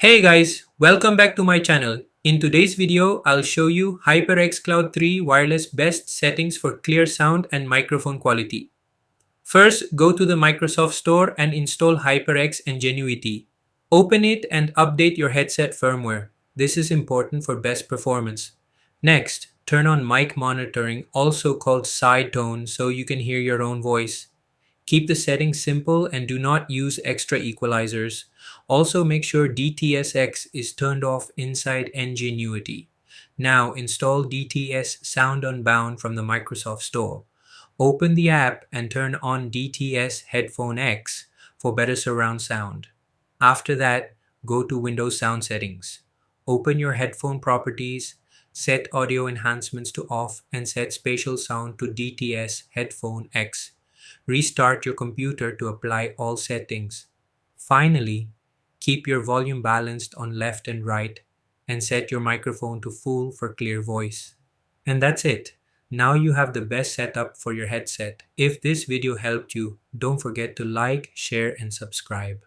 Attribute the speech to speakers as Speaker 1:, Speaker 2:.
Speaker 1: Hey guys, welcome back to my channel. In today's video, I'll show you HyperX Cloud III Wireless best settings for clear sound and microphone quality. First, go to the Microsoft Store and install HyperX Ngenuity. Open it and update your headset firmware. This is important for best performance. Next, turn on mic monitoring, also called side tone, so you can hear your own voice. Keep the settings simple and do not use extra equalizers. Also make sure DTS:X is turned off inside Ngenuity. Now install DTS Sound Unbound from the Microsoft Store. Open the app and turn on DTS Headphone X for better surround sound. After that, go to Windows Sound Settings. Open your headphone properties, set audio enhancements to off and set spatial sound to DTS Headphone X. Restart your computer to apply all settings. Finally, keep your volume balanced on left and right and set your microphone to full for clear voice. And that's it. Now you have the best setup for your headset. If this video helped you, don't forget to like, share, and subscribe.